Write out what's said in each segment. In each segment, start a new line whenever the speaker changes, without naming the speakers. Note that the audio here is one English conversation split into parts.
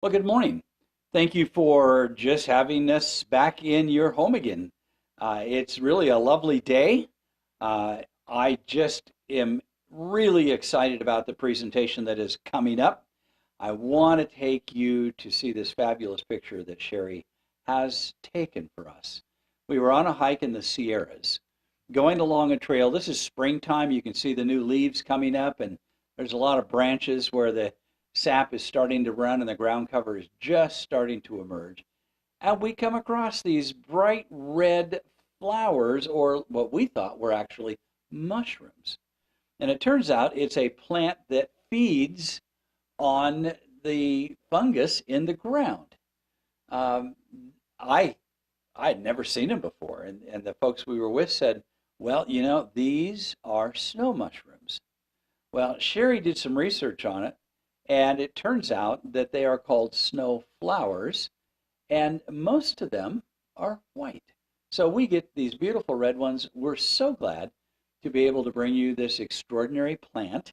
Well, good morning. Thank you for just having us back in your home again. It's really a lovely day. I just am really excited about the presentation that is coming up. I want to take you to see this fabulous picture that Sherry has taken for us. We were on a hike in the Sierras, going along a trail. This is springtime. You can see the new leaves coming up, and there's a lot of branches where the sap is starting to run and the ground cover is just starting to emerge. And we come across these bright red flowers, or what we thought were actually mushrooms. And it turns out it's a plant that feeds on the fungus in the ground. Um, I I had never seen them before, and the folks we were with said, "Well, these are snow mushrooms." Well, Sherry did some research on it, and it turns out that they are called snow flowers, and most of them are white. So we get these beautiful red ones. We're so glad to be able to bring you this extraordinary plant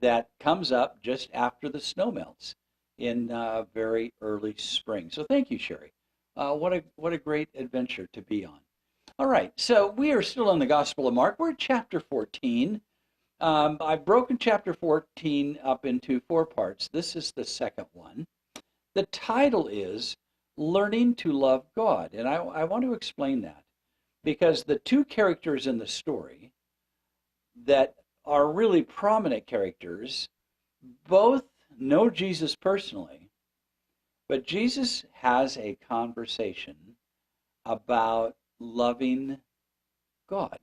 that comes up just after the snow melts in very early spring. So thank you, Sherry. What a great adventure to be on. All right, so we are still in the Gospel of Mark. We're at chapter 14. I've broken chapter 14 up into four parts. This is the second one. The title is Learning to Love God. And I want to explain that because the two characters in the story that are really prominent characters both know Jesus personally, but Jesus has a conversation about loving God.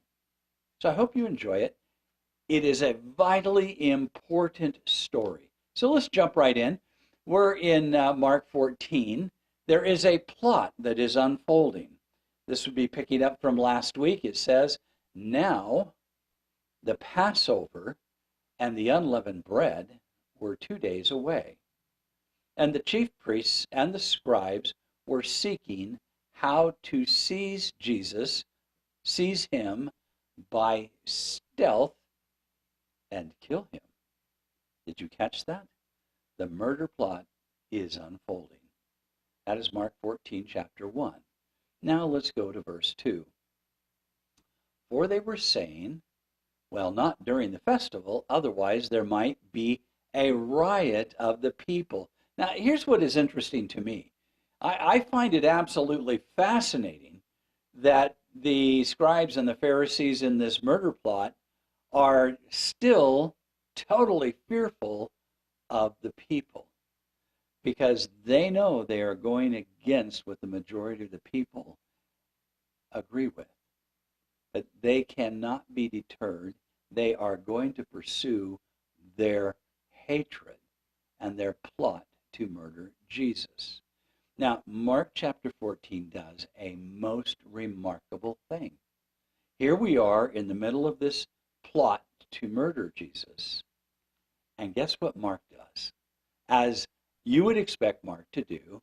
So I hope you enjoy it. It is a vitally important story. So let's jump right in. We're in Mark 14. There is a plot that is unfolding. This would be picking up from last week. It says, now the Passover and the unleavened bread were 2 days away. And the chief priests and the scribes were seeking how to seize Jesus, seize him by stealth and kill him. Did you catch that? The murder plot is unfolding. That is Mark 14, chapter 1. Now let's go to verse 2. For they were saying, well, not during the festival, otherwise there might be a riot of the people. Now, here's what is interesting to me. I find it absolutely fascinating that the scribes and the Pharisees in this murder plot are still totally fearful of the people because they know they are going against what the majority of the people agree with. But they cannot be deterred. They are going to pursue their hatred and their plot to murder Jesus. Now, Mark chapter 14 does a most remarkable thing. Here we are in the middle of this plot to murder Jesus. And guess what Mark does? As you would expect Mark to do,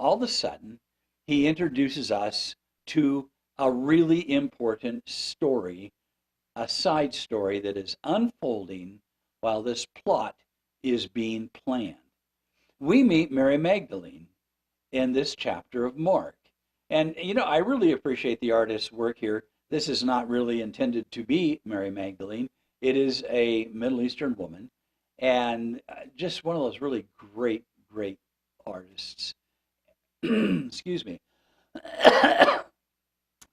all of a sudden, he introduces us to a really important story, a side story that is unfolding while this plot is being planned. We meet Mary Magdalene in this chapter of Mark. And, I really appreciate the artist's work here. This is not really intended to be Mary Magdalene. It is a Middle Eastern woman and just one of those really great, great artists. Excuse me.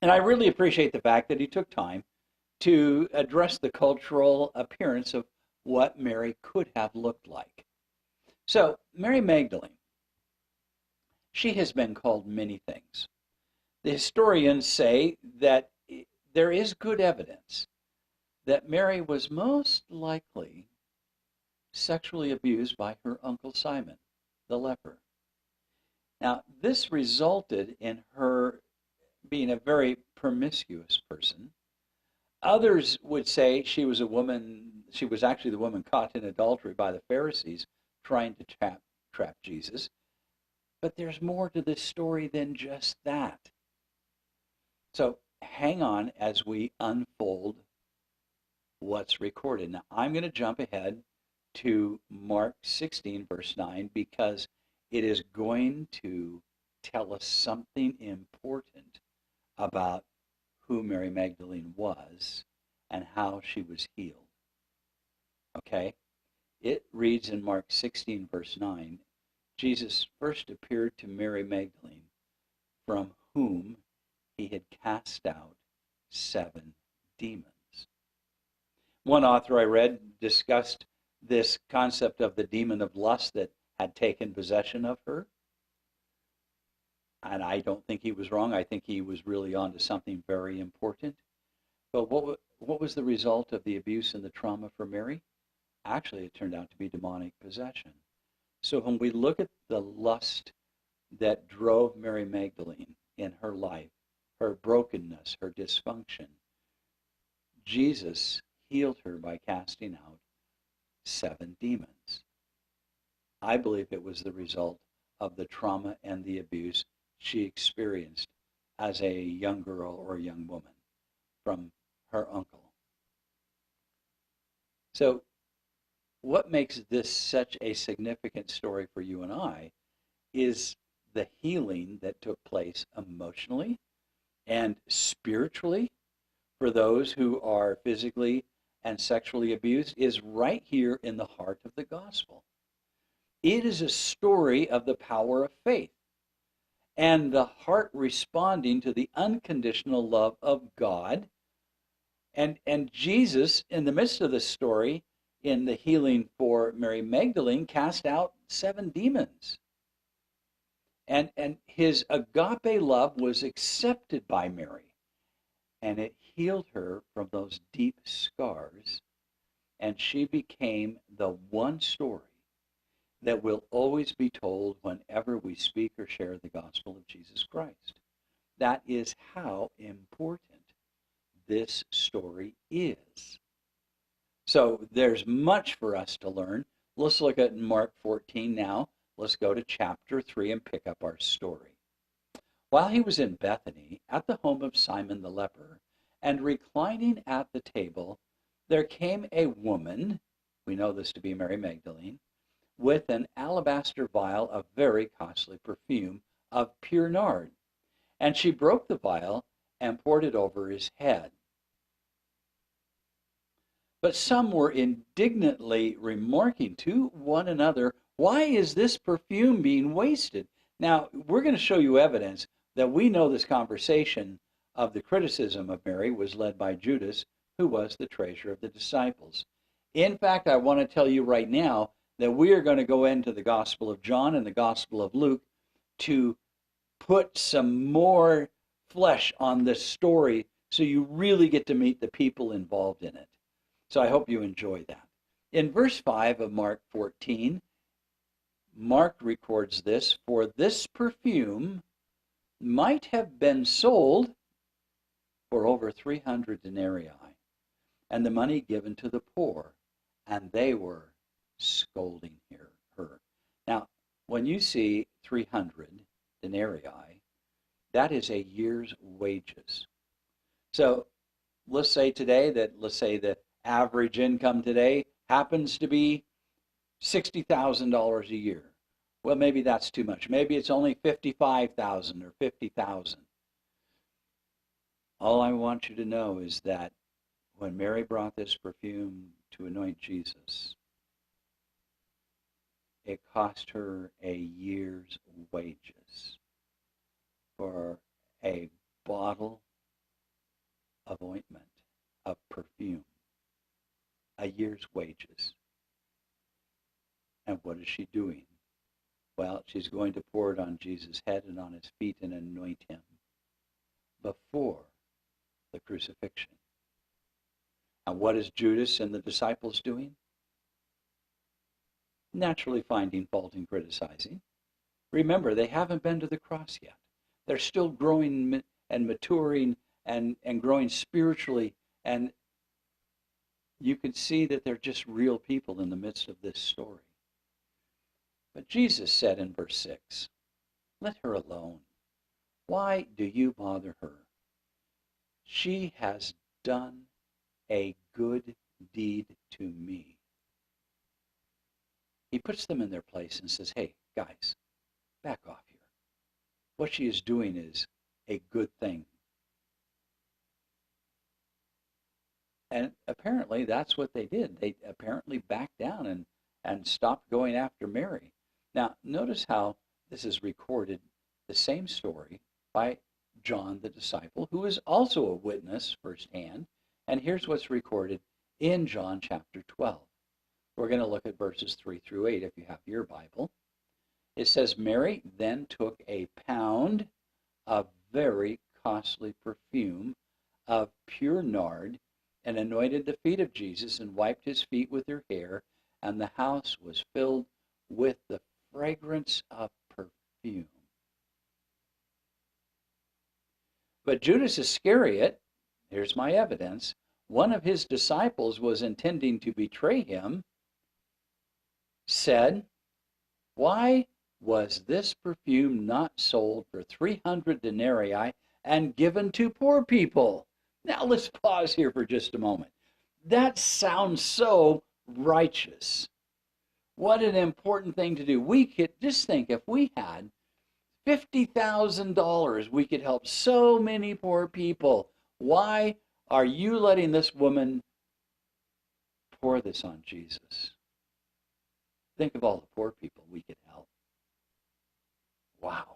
And I really appreciate the fact that he took time to address the cultural appearance of what Mary could have looked like. So, Mary Magdalene, she has been called many things. The historians say that there is good evidence that Mary was most likely sexually abused by her uncle Simon, the leper. Now, this resulted in her being a very promiscuous person. Others would say she was she was actually the woman caught in adultery by the Pharisees trying to trap Jesus. But there's more to this story than just that. So hang on as we unfold what's recorded. Now, I'm going to jump ahead to Mark 16, verse 9, because it is going to tell us something important about who Mary Magdalene was and how she was healed. Okay? It reads in Mark 16, verse 9, Jesus first appeared to Mary Magdalene, from whom he had cast out 7 demons. One author I read discussed this concept of the demon of lust that had taken possession of her. And I don't think he was wrong. I think he was really onto something very important. But what was the result of the abuse and the trauma for Mary? Actually, it turned out to be demonic possession. So when we look at the lust that drove Mary Magdalene in her life, her brokenness, her dysfunction, Jesus healed her by casting out 7 demons. I believe it was the result of the trauma and the abuse she experienced as a young girl or a young woman from her uncle. So what makes this such a significant story for you and I is the healing that took place emotionally and spiritually for those who are physically and sexually abused is right here in the heart of the gospel. It is a story of the power of faith and the heart responding to the unconditional love of God. And Jesus, in the midst of this story, in the healing for Mary Magdalene, cast out 7 demons. And his agape love was accepted by Mary, and it healed her from those deep scars, and she became the one story that will always be told whenever we speak or share the gospel of Jesus Christ. That is how important this story is. So there's much for us to learn. Let's look at Mark 14 now. Let's go to chapter 3 and pick up our story. While he was in Bethany, at the home of Simon the leper, and reclining at the table, there came a woman, we know this to be Mary Magdalene, with an alabaster vial of very costly perfume of pure nard. And she broke the vial and poured it over his head. But some were indignantly remarking to one another, "Why is this perfume being wasted?" Now, we're going to show you evidence that we know this conversation of the criticism of Mary was led by Judas, who was the treasurer of the disciples. In fact, I want to tell you right now that we are going to go into the Gospel of John and the Gospel of Luke to put some more flesh on this story so you really get to meet the people involved in it. So I hope you enjoy that. In verse 5 of Mark 14, Mark records this, "For this perfume might have been sold for over 300 denarii, and the money given to the poor." And they were scolding her. Now, when you see 300 denarii, that is a year's wages. So let's say the average income today happens to be $60,000 a year. Well, maybe that's too much. Maybe it's only 55,000 or 50,000. All I want you to know is that when Mary brought this perfume to anoint Jesus, it cost her a year's wages for a bottle of ointment, of perfume. A year's wages. And what is she doing? Well, she's going to pour it on Jesus' head and on his feet and anoint him before the crucifixion. And what is Judas and the disciples doing? Naturally finding fault and criticizing. Remember, they haven't been to the cross yet. They're still growing and maturing and growing spiritually, and you can see that they're just real people in the midst of this story. But Jesus said in verse 6, "Let her alone. Why do you bother her? She has done a good deed to me." He puts them in their place and says, "Hey, guys, back off here. What she is doing is a good thing. And apparently that's what they did. They apparently backed down and stopped going after Mary. Now, notice how this is recorded, the same story, by John the disciple, who is also a witness firsthand. And here's what's recorded in John chapter 12. We're going to look at verses 3 through 8 if you have your Bible. It says, Mary then took a pound of very costly perfume of pure nard and anointed the feet of Jesus and wiped his feet with her hair, and the house was filled with the fragrance of perfume. But Judas Iscariot, here's my evidence, one of his disciples was intending to betray him, said, why was this perfume not sold for 300 denarii and given to poor people? Now let's pause here for just a moment. That sounds so righteous. What an important thing to do. We could just think if we had $50,000, we could help so many poor people. Why are you letting this woman pour this on Jesus? Think of all the poor people we could help. Wow.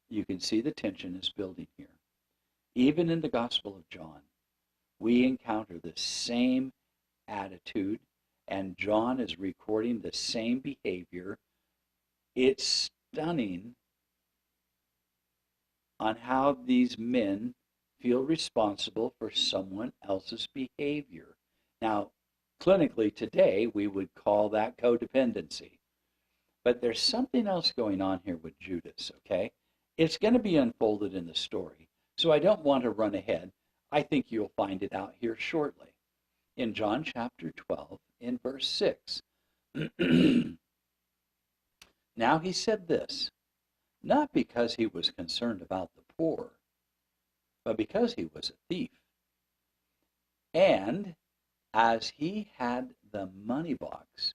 You can see the tension is building here. Even in the Gospel of John, we encounter the same attitude, and John is recording the same behavior. It's stunning on how these men feel responsible for someone else's behavior. Now, clinically today, we would call that codependency. But there's something else going on here with Judas, okay? It's going to be unfolded in the story, so I don't want to run ahead. I think you'll find it out here shortly. In John chapter 12, in verse 6, now he said this, not because he was concerned about the poor, but because he was a thief. And as he had the money box,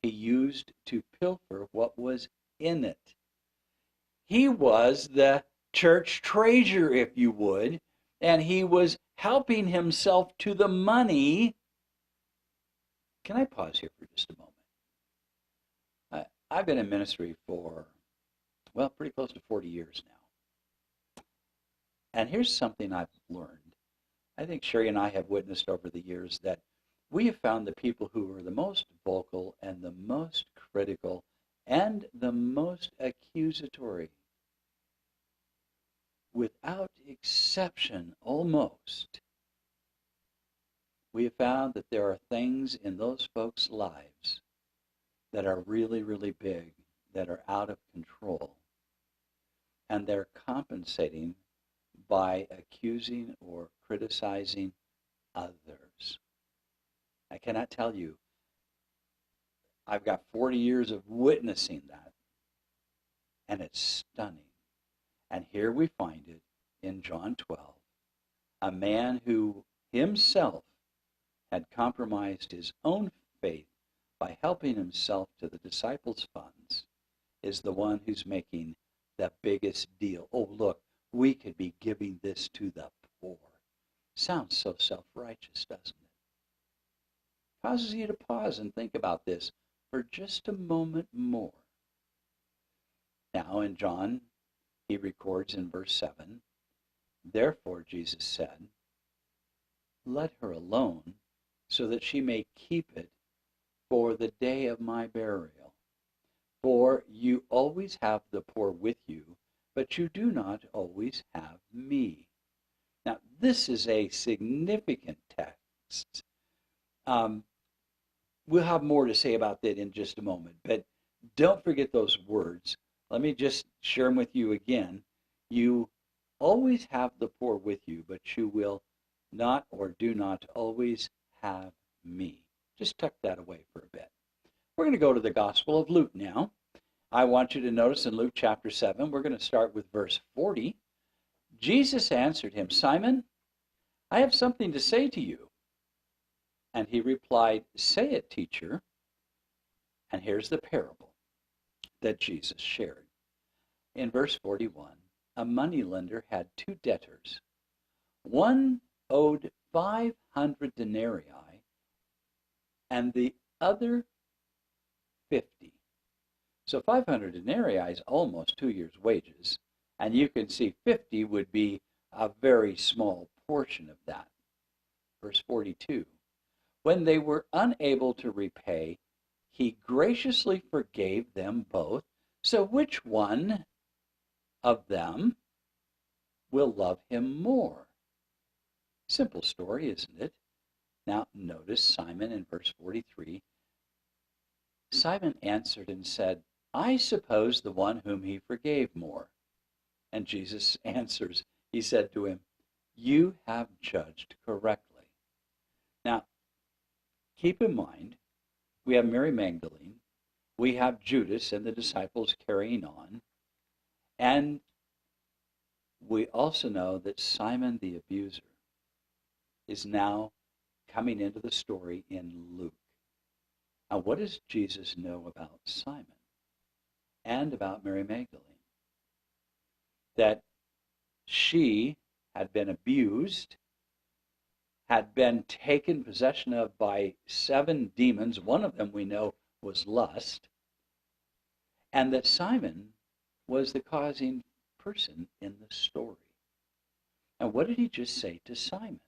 he used to pilfer what was in it. He was the church treasurer, if you would, and he was helping himself to the money. Can I pause here for just a moment? I've been in ministry for, well, pretty close to 40 years now. And here's something I've learned. I think Sherry and I have witnessed over the years that we have found the people who are the most vocal and the most critical and the most accusatory, without exception almost, we have found that there are things in those folks' lives that are really, really big, that are out of control. And they're compensating by accusing or criticizing others. I cannot tell you, I've got 40 years of witnessing that, and it's stunning. And here we find it in John 12. A man who himself had compromised his own faith by helping himself to the disciples' funds is the one who's making the biggest deal. Oh, look, we could be giving this to the poor. Sounds so self-righteous, doesn't it? Causes you to pause and think about this for just a moment more. Now in John, he records in verse 7, therefore Jesus said, let her alone so that she may keep it for the day of my burial. For you always have the poor with you, but you do not always have me. Now, this is a significant text. We'll have more to say about that in just a moment, but don't forget those words. Let me just share them with you again. You always have the poor with you, but you will not or do not always have me. Just tuck that away for a bit. We're going to go to the Gospel of Luke now. I want you to notice in Luke chapter 7, we're going to start with verse 40. Jesus answered him, Simon, I have something to say to you. And he replied, say it, teacher. And here's the parable that Jesus shared. In verse 41, a moneylender had two debtors. One owed 500 denarii and the other 50. So 500 denarii is almost 2 years' wages, and you can see 50 would be a very small portion of that. Verse 42, when they were unable to repay, he graciously forgave them both. So which one of them will love him more? Simple story, isn't it? Now notice Simon in verse 43. Simon answered and said, I suppose the one whom he forgave more. And Jesus answers, he said to him, you have judged correctly. Now, keep in mind, we have Mary Magdalene, we have Judas and the disciples carrying on, and we also know that Simon the abuser is now coming into the story in Luke. Now, what does Jesus know about Simon and about Mary Magdalene? That she had been abused, had been taken possession of by 7 demons. One of them we know was lust. And that Simon was the causing person in the story. And what did he just say to Simon?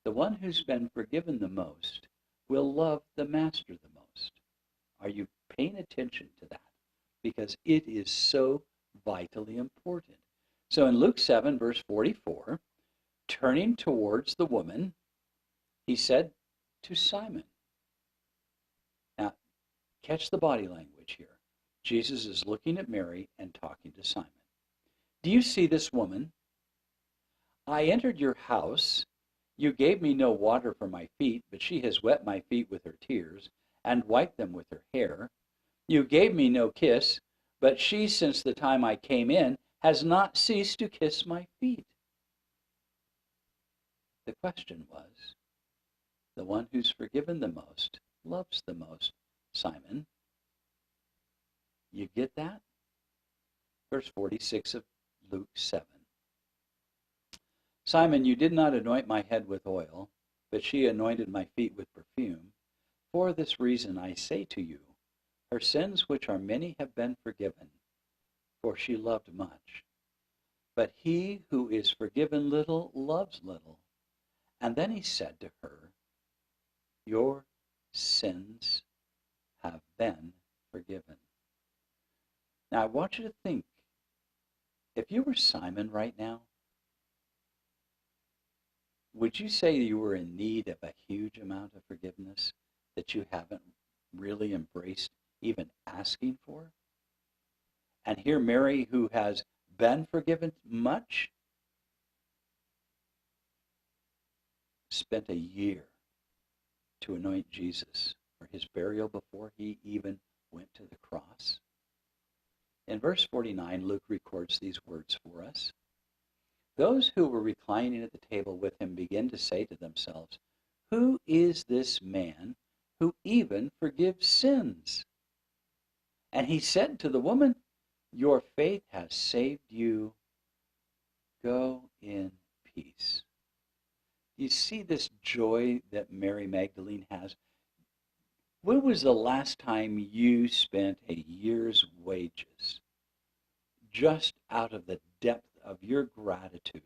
The one who's been forgiven the most will love the master the most. Are you paying attention to that? Because it is so vitally important. So in Luke 7, verse 44, turning towards the woman, he said to Simon. Now, catch the body language here. Jesus is looking at Mary and talking to Simon. Do you see this woman? I entered your house. You gave me no water for my feet, but she has wet my feet with her tears and wiped them with her hair. You gave me no kiss, but she, since the time I came in, has not ceased to kiss my feet. The question was, the one who's forgiven the most loves the most. Simon, you get that? Verse 46 of Luke 7. Simon, you did not anoint my head with oil, but she anointed my feet with perfume. For this reason I say to you, her sins, which are many, have been forgiven, for she loved much. But he who is forgiven little loves little. And then he said to her, your sins have been forgiven. Now I want you to think, if you were Simon right now, would you say you were in need of a huge amount of forgiveness that you haven't really embraced even asking for? And here Mary, who has been forgiven much, spent a year to anoint Jesus for his burial before he even went to the cross. In verse 49, Luke records these words for us. Those who were reclining at the table with him began to say to themselves, who is this man who even forgives sins? And he said to the woman, your faith has saved you. Go in peace. You see this joy that Mary Magdalene has? When was the last time you spent a year's wages just out of the depth of your gratitude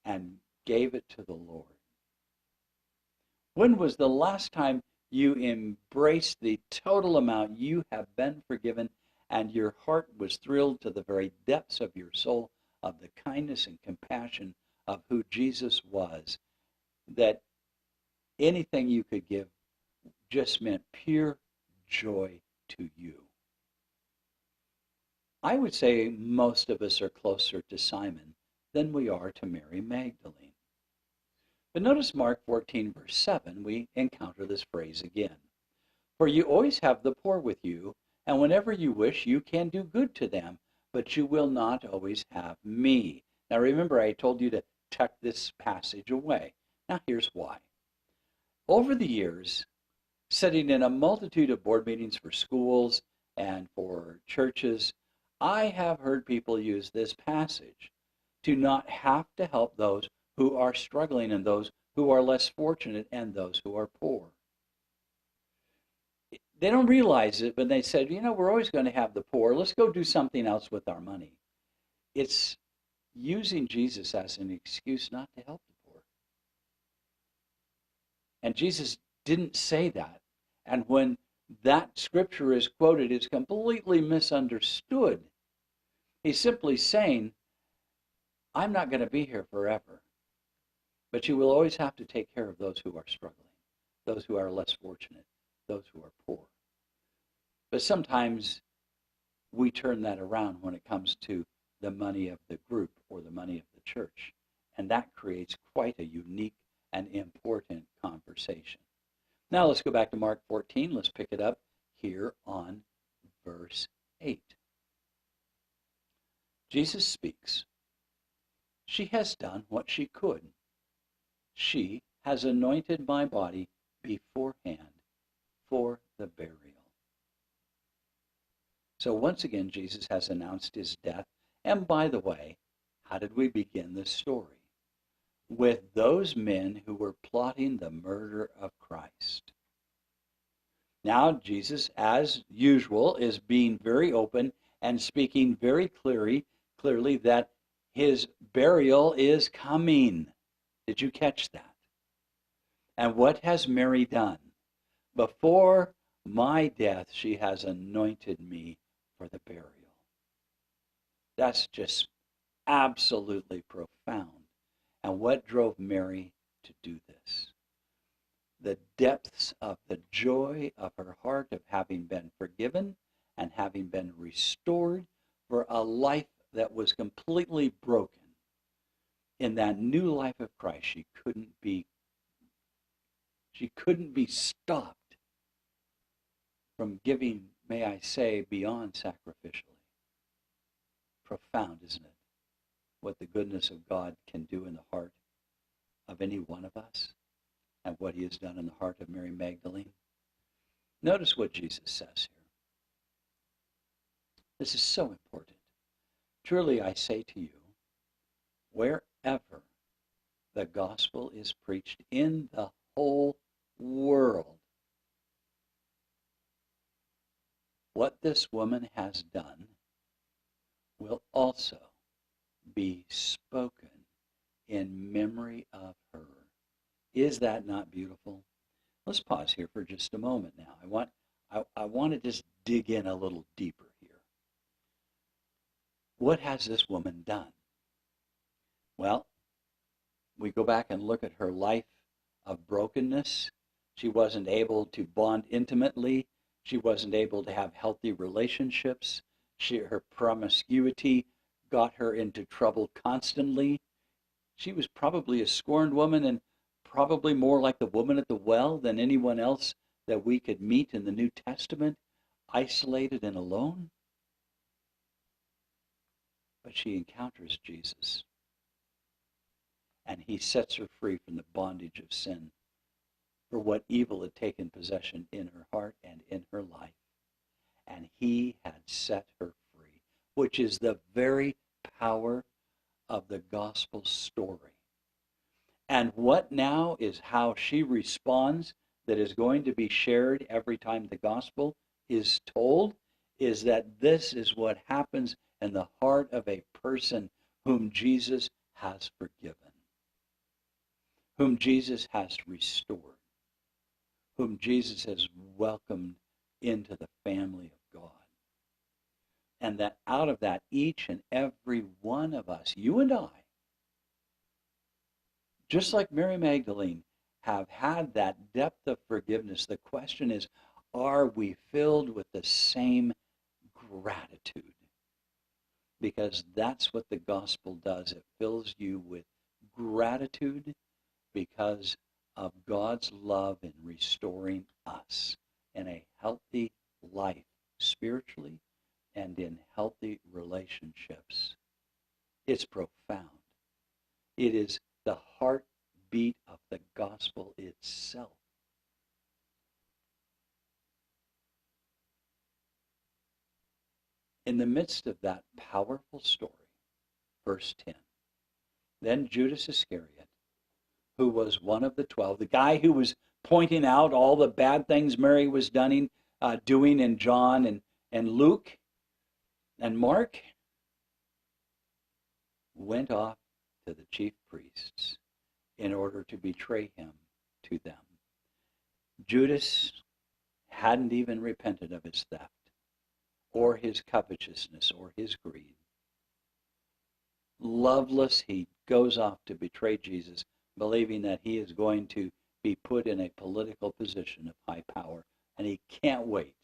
and gave it to the Lord? When was the last time you embraced the total amount you have been forgiven and your heart was thrilled to the very depths of your soul of the kindness and compassion of who Jesus was, that anything you could give just meant pure joy to you? I would say most of us are closer to Simon than we are to Mary Magdalene. But notice Mark 14, verse 7, we encounter this phrase again. For you always have the poor with you, and whenever you wish, you can do good to them, but you will not always have me. Now remember, I told you to tuck this passage away. Now here's why. Over the years, sitting in a multitude of board meetings for schools and for churches, I have heard people use this passage to not have to help those who are struggling and those who are less fortunate and those who are poor. They don't realize it, but they said, we're always going to have the poor. Let's go do something else with our money. It's using Jesus as an excuse not to help the poor. And Jesus didn't say that. And when that scripture is quoted, it's completely misunderstood. He's simply saying, I'm not going to be here forever, but you will always have to take care of those who are struggling, those who are less fortunate, those who are poor. But sometimes we turn that around when it comes to the money of the group or the money of the church. And that creates quite a unique and important conversation. Now let's go back to Mark 14. Let's pick it up here on verse 8. Jesus speaks. She has done what she could. She has anointed my body beforehand for the burial. So once again, Jesus has announced his death. And by the way, how did we begin this story? With those men who were plotting the murder of Christ. Now, Jesus, as usual, is being very open and speaking very clearly that his burial is coming. Did you catch that? And what has Mary done? Before my death, she has anointed me for the burial. That's just absolutely profound. And what drove Mary to do this? The depths of the joy of her heart of having been forgiven and having been restored for a life that was completely broken. In that new life of Christ, she couldn't be stopped from giving, may I say, beyond sacrificially. Profound, isn't it? What the goodness of God can do in the heart of any one of us, and what he has done in the heart of Mary Magdalene. Notice what Jesus says here. This is so important. Truly I say to you, wherever the gospel is preached in the whole world, what this woman has done will also be spoken in memory of her. Is that not beautiful? Let's pause here for just a moment now. I want to just dig in a little deeper here. What has this woman done? Well, we go back and look at her life of brokenness. She wasn't able to bond intimately. She wasn't able to have healthy relationships. Her promiscuity got her into trouble constantly. She was probably a scorned woman and probably more like the woman at the well than anyone else that we could meet in the New Testament, isolated and alone. But she encounters Jesus, and he sets her free from the bondage of sin for what evil had taken possession in her heart and in her life. And he had set her free, which is the very power of the gospel story. And what now is how she responds that is going to be shared every time the gospel is told, is that this is what happens in the heart of a person whom Jesus has forgiven, whom Jesus has restored, whom Jesus has welcomed into the family of God. And that out of that, each and every one of us, you and I, just like Mary Magdalene, have had that depth of forgiveness. The question is, are we filled with the same gratitude? Because that's what the gospel does. It fills you with gratitude because of God's love in restoring us in a healthy life, spiritually and in healthy relationships. It's profound. It is the heartbeat of the gospel itself. In the midst of that powerful story, verse 10, then Judas Iscariot, who was one of the 12, the guy who was pointing out all the bad things Mary was doing in John and Luke and Mark, went off to the chief priests in order to betray him to them. Judas hadn't even repented of his theft or his covetousness or his greed. Loveless, he goes off to betray Jesus, believing that he is going to be put in a political position of high power, and he can't wait.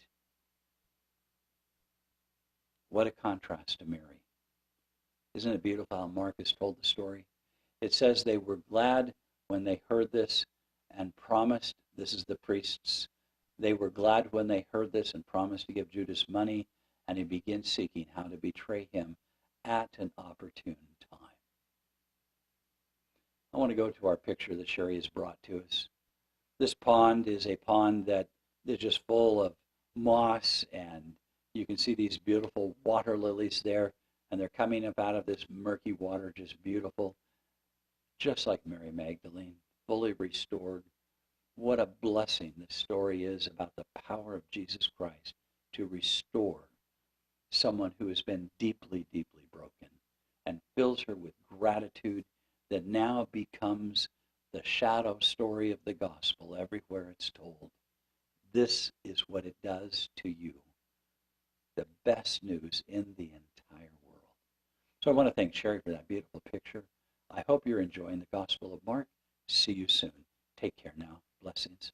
What a contrast to Mary. Isn't it beautiful how Mark has told the story? It says they were glad when they heard this and promised, this is the priests, they were glad when they heard this and promised to give Judas money, and he begins seeking how to betray him at an opportune time. I want to go to our picture that Sherry has brought to us. This pond is a pond that is just full of moss, and you can see these beautiful water lilies there, and they're coming up out of this murky water, just beautiful, just like Mary Magdalene, fully restored. What a blessing this story is about the power of Jesus Christ to restore someone who has been deeply, deeply broken, and fills her with gratitude that now becomes the shadow story of the gospel everywhere it's told. This is what it does to you. The best news in the entire world. So I want to thank Sherry for that beautiful picture. I hope you're enjoying the Gospel of Mark. See you soon. Take care now. Blessings.